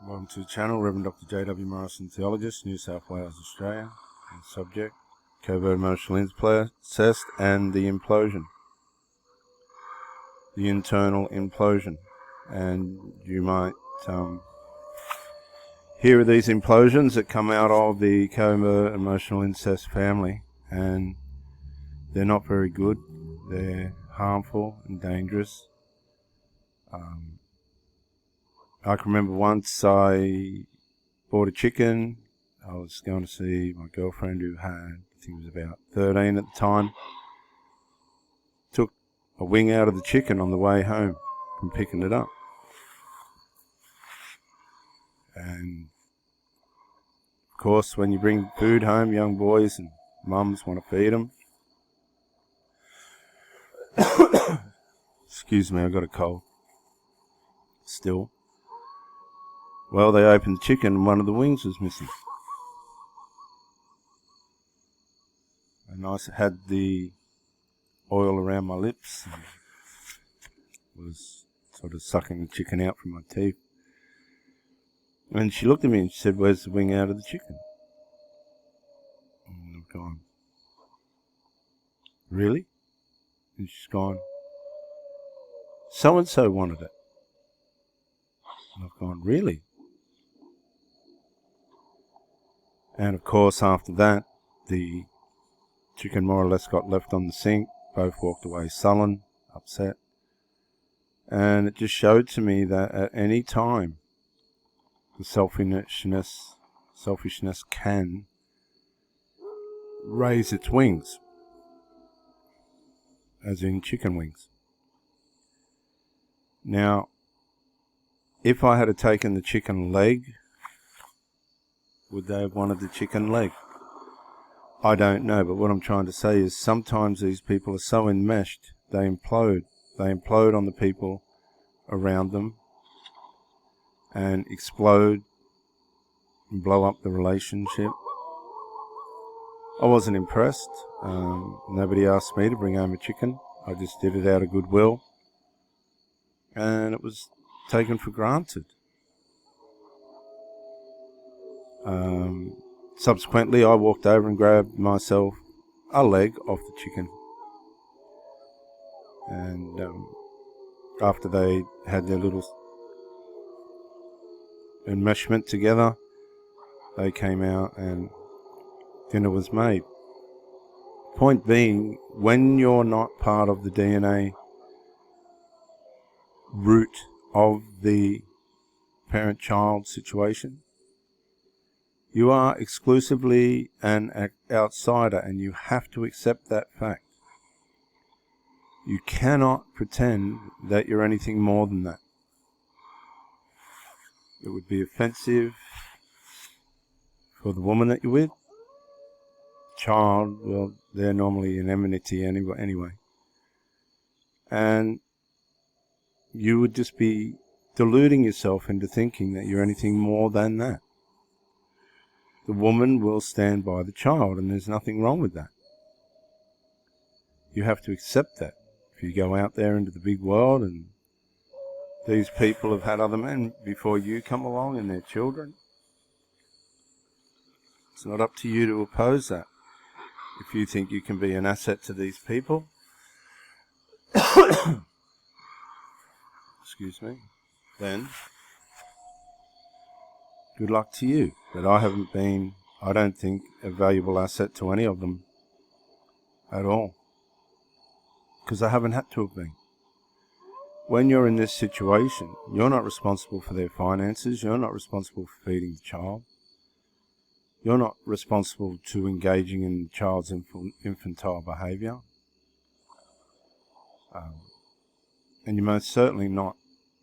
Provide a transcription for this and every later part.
Welcome to the channel, Rev Dr. J.W. Morrison, Theologist, New South Wales, Australia. And subject, Covert emotional incest and the implosion. The internal implosion. And you might hear of these implosions that come out of the covert emotional incest family. And they're not very good. They're harmful and dangerous. I can remember once I bought a chicken. I was going to see my girlfriend who had, I think it was about 13 at the time. Took a wing out of the chicken on the way home from picking it up. And of course, when you bring food home, young boys and mums want to feed them. Excuse me, I got a cold. Still. Well, they opened the chicken and one of the wings was missing. And I had the oil around my lips and was sort of sucking the chicken out from my teeth. And she looked at me and she said, "Where's the wing out of the chicken?" And I've gone, "Really?" And she's gone, "So-and-so wanted it." And I've gone, "Really?" And of course, after that, the chicken more or less got left on the sink. Both walked away sullen, upset. And it just showed to me that at any time, the selfishness can raise its wings, as in chicken wings. Now, if I had taken the chicken leg, would they have wanted the chicken leg? I don't know, but what I'm trying to say is sometimes these people are so enmeshed, they implode. They implode on the people around them and explode and blow up the relationship. I wasn't impressed. Nobody asked me to bring home a chicken. I just did it out of goodwill. And it was taken for granted. Subsequently, I walked over and grabbed myself a leg off the chicken. And after they had their little enmeshment together, they came out and dinner was made. Point being, when you're not part of the DNA root of the parent-child situation, you are exclusively an outsider, and you have to accept that fact. You cannot pretend that you're anything more than that. It would be offensive for the woman that you're with. Child, well, they're normally in enmity anyway. And you would just be deluding yourself into thinking that you're anything more than that. The woman will stand by the child, and there's nothing wrong with that. You have to accept that. If you go out there into the big world and these people have had other men before you come along and their children, it's not up to you to oppose that. If you think you can be an asset to these people, excuse me, then good luck to you. But I haven't been, I don't think, a valuable asset to any of them at all. Because I haven't had to have been. When you're in this situation, you're not responsible for their finances. You're not responsible for feeding the child. You're not responsible to engaging in the child's infantile behaviour. And you're most certainly not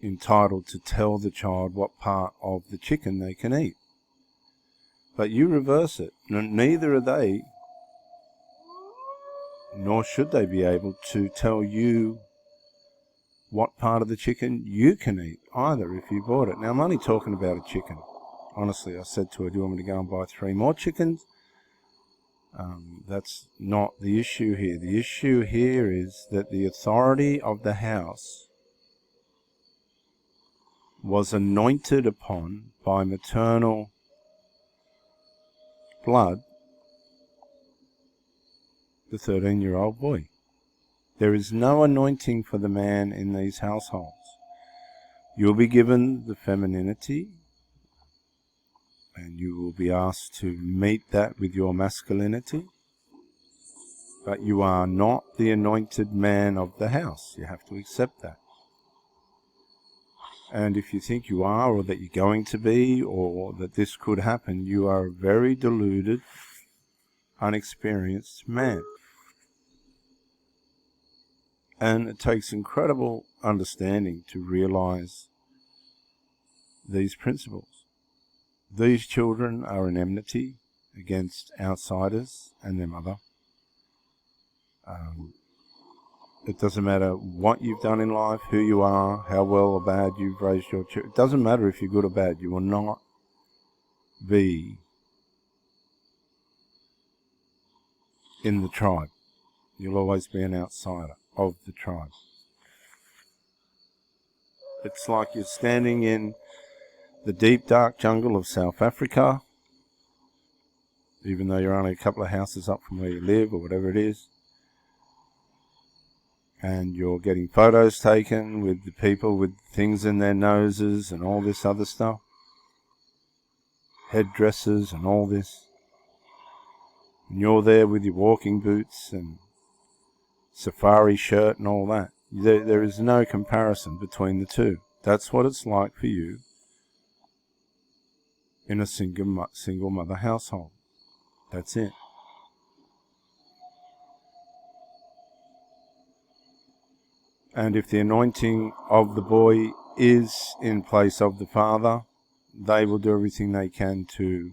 entitled to tell the child what part of the chicken they can eat. But you reverse it. Neither are they, nor should they be able to tell you what part of the chicken you can eat either if you bought it. Now, I'm only talking about a chicken. Honestly, I said to her, "Do you want me to go and buy 3 more chickens?" That's not the issue here. The issue here is that the authority of the house was anointed upon by maternal blood the 13-year-old boy. There is no anointing for the man in these households. You'll be given the femininity, and you will be asked to meet that with your masculinity, but you are not the anointed man of the house. You have to accept that. And if you think you are, or that you're going to be, or that this could happen, you are a very deluded, unexperienced man. And it takes incredible understanding to realize these principles. These children are in enmity against outsiders and their mother. It doesn't matter what you've done in life, who you are, how well or bad you've raised your children. It doesn't matter if you're good or bad. You will not be in the tribe. You'll always be an outsider of the tribe. It's like you're standing in the deep, dark jungle of South Africa, even though you're only a couple of houses up from where you live or whatever it is, and you're getting photos taken with the people with things in their noses and all this other stuff, headdresses and all this, and you're there with your walking boots and safari shirt and all that. There is no comparison between the two. That's what it's like for you in a single mother household. That's it. And if the anointing of the boy is in place of the father, they will do everything they can to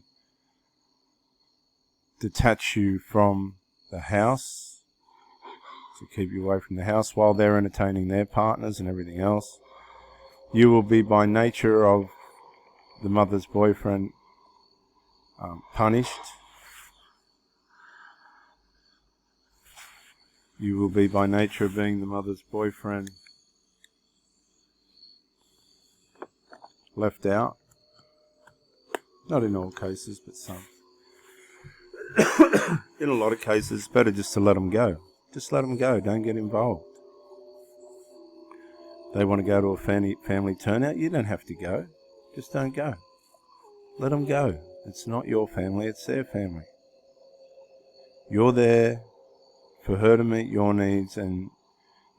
detach you from the house, to keep you away from the house while they're entertaining their partners and everything else. You will be by nature of the mother's boyfriend punished. You will be by nature of being the mother's boyfriend left out. Not in all cases, but some. In a lot of cases, it's better just to let them go. Just let them go. Don't get involved. They want to go to a family turnout. You don't have to go. Just don't go. Let them go. It's not your family. It's their family. You're there for her to meet your needs and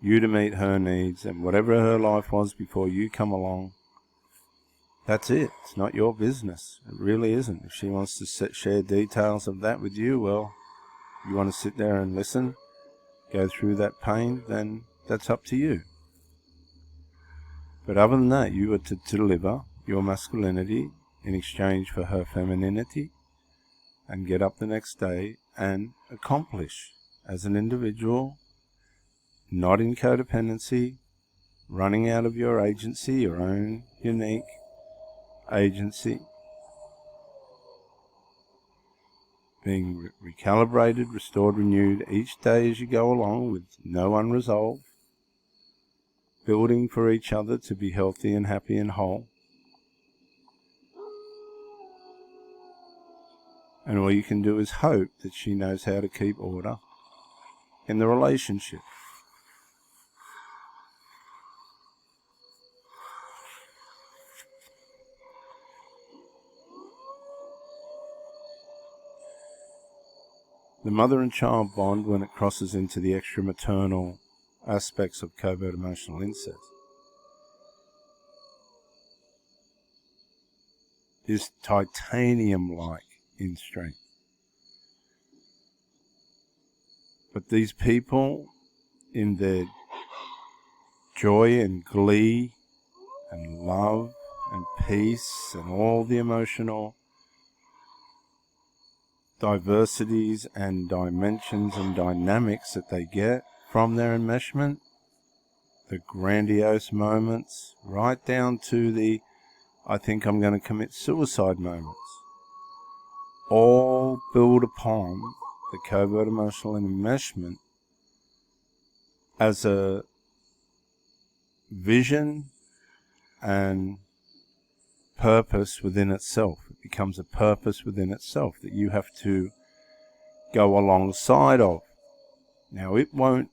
you to meet her needs, and whatever her life was before you come along, that's it. It's not your business. It really isn't. If she wants to share details of that with you, well, you want to sit there and listen, go through that pain, then that's up to you. But other than that, you are to deliver your masculinity in exchange for her femininity, and get up the next day and accomplish as an individual, not in codependency, running out of your agency, your own unique agency, being recalibrated, restored, renewed each day as you go along with no unresolved, building for each other to be healthy and happy and whole. And all you can do is hope that she knows how to keep order in the relationship. The mother and child bond, when it crosses into the extra-maternal aspects of covert emotional incest, is titanium-like in strength. But these people, in their joy and glee and love and peace and all the emotional diversities and dimensions and dynamics that they get from their enmeshment, the grandiose moments, right down to the I think I'm going to commit suicide moments, all build upon the covert emotional enmeshment as a vision and purpose within itself. It becomes a purpose within itself that you have to go alongside of. Now, it won't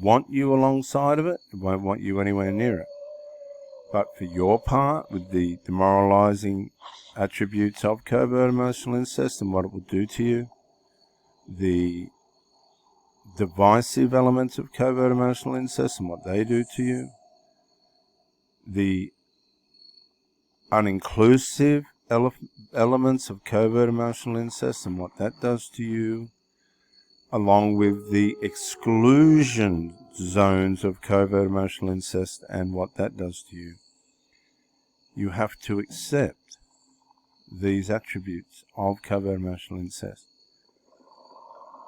want you alongside of it. It won't want you anywhere near it. But for your part, with the demoralizing attributes of covert emotional incest and what it will do to you, the divisive elements of covert emotional incest and what they do to you, the uninclusive elements of covert emotional incest and what that does to you, along with the exclusion zones of covert emotional incest and what that does to you. You have to accept these attributes of covert emotional incest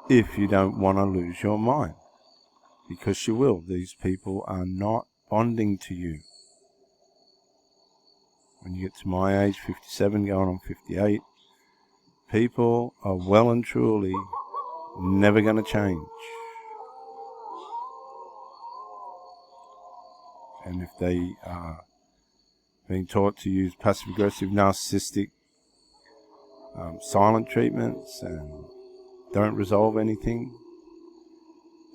if you don't want to lose your mind, because you will. These people are not bonding to you. When you get to my age, 57 going on 58, people are well and truly never going to change. And if they are being taught to use passive-aggressive, narcissistic, silent treatments and don't resolve anything,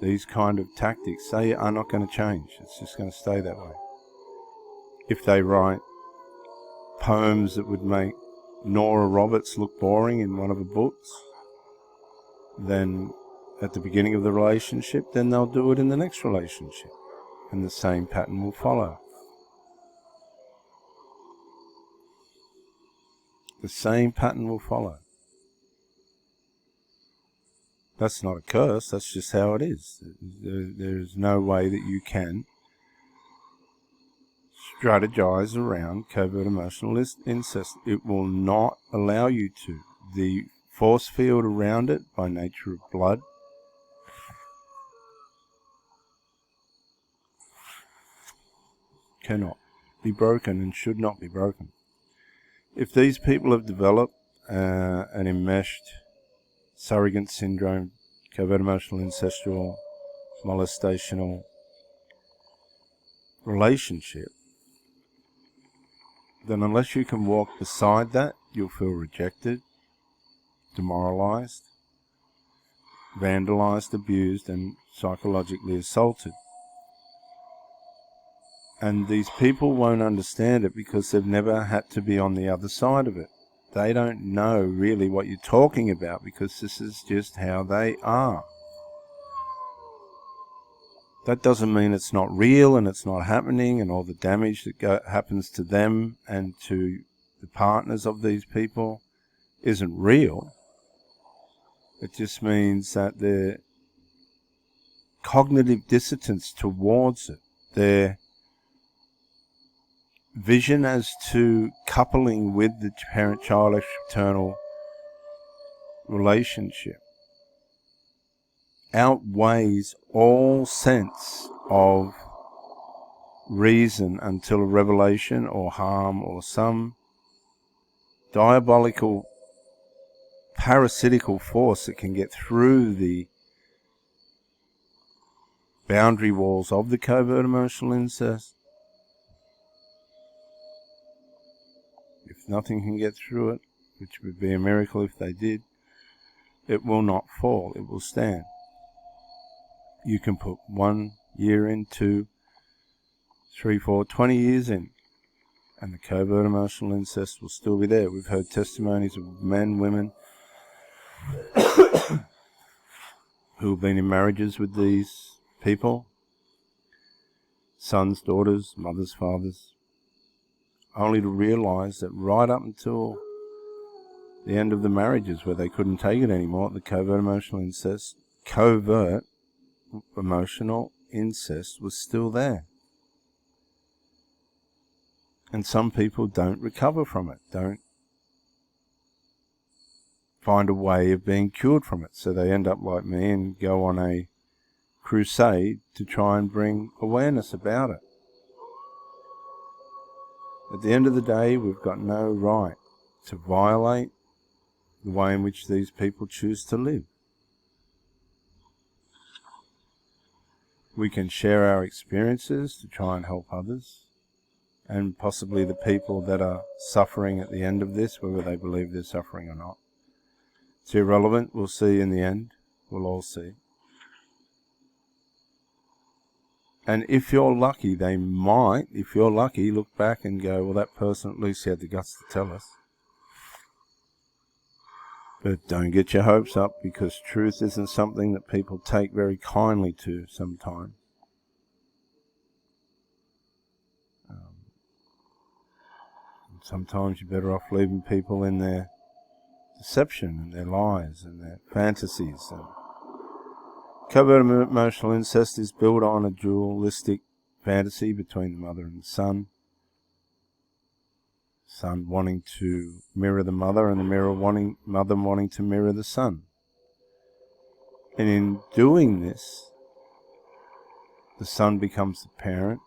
these kind of tactics, they are not going to change. It's just going to stay that way. If they write poems that would make Nora Roberts look boring in one of her books, then at the beginning of the relationship, then they'll do it in the next relationship, and the same pattern will follow. The same pattern will follow. That's not a curse, that's just how it is. There's no way that you can strategize around covert emotional incest. It will not allow you to. The force field around it, by nature of blood, cannot be broken and should not be broken. If these people have developed an enmeshed surrogate syndrome, covert emotional incestual, molestational relationship, then unless you can walk beside that, you'll feel rejected, demoralized, vandalized, abused, and psychologically assaulted. And these people won't understand it because they've never had to be on the other side of it. They don't know really what you're talking about because this is just how they are. That doesn't mean it's not real and it's not happening and all the damage that happens to them and to the partners of these people isn't real. It just means that their cognitive dissonance towards it, their vision as to coupling with the parent-child fraternal relationship outweighs all sense of reason until a revelation or harm or some diabolical parasitical force that can get through the boundary walls of the covert emotional incest. If nothing can get through it, which would be a miracle if they did, it will not fall, it will stand. You can put 1 year in, 2, 3, 4, 20 years in, and the covert emotional incest will still be there. We've heard testimonies of men, women, who have been in marriages with these people, sons, daughters, mothers, fathers, only to realize that right up until the end of the marriages where they couldn't take it anymore, the covert emotional incest was still there. And some people don't recover from it, don't find a way of being cured from it. So they end up like me and go on a crusade to try and bring awareness about it. At the end of the day, we've got no right to violate the way in which these people choose to live. We can share our experiences to try and help others and possibly the people that are suffering at the end of this, whether they believe they're suffering or not. It's irrelevant. We'll see in the end. We'll all see. And if you're lucky, they might, if you're lucky, look back and go, well, that person at least had the guts to tell us. But don't get your hopes up, because truth isn't something that people take very kindly to sometimes. Sometimes you're better off leaving people in their deception and their lies and their fantasies. Covert emotional incest is built on a dualistic fantasy between the mother and the son. Son wanting to mirror the mother, and the mother wanting to mirror the son. And in doing this, the son becomes the parent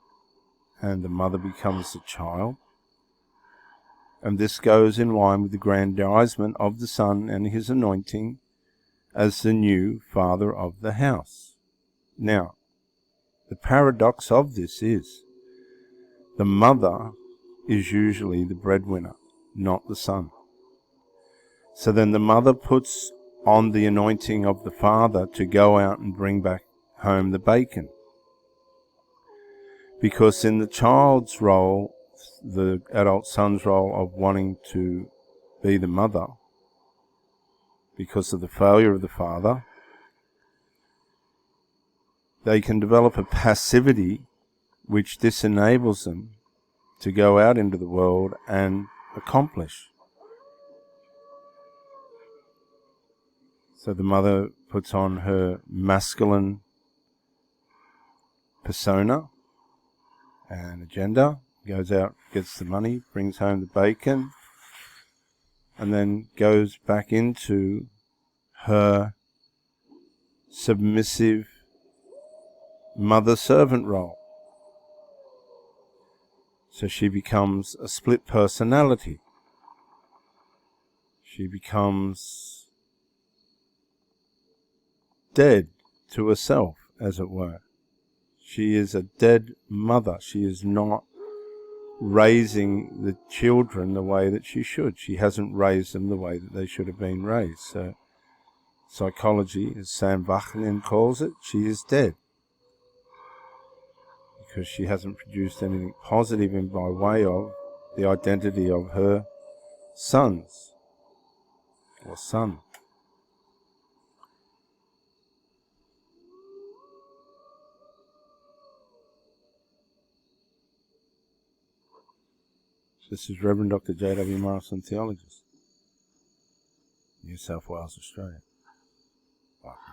and the mother becomes the child. And this goes in line with the grandizement of the son and his anointing as the new father of the house. Now, the paradox of this is the mother is usually the breadwinner, not the son. So then the mother puts on the anointing of the father to go out and bring back home the bacon. Because in the child's role, the adult son's role of wanting to be the mother, because of the failure of the father, they can develop a passivity which this enables them to go out into the world and accomplish. So the mother puts on her masculine persona and agenda, goes out, gets the money, brings home the bacon, and then goes back into her submissive mother-servant role. So she becomes a split personality. She becomes dead to herself, as it were. She is a dead mother. She is not raising the children the way that she should. She hasn't raised them the way that they should have been raised. So psychology, as Sam Vachnin calls it, she is dead. Because she hasn't produced anything positive in by way of the identity of her sons or son. This is Rev Dr. J.W. Morrison, theologist, New South Wales, Australia. Bye.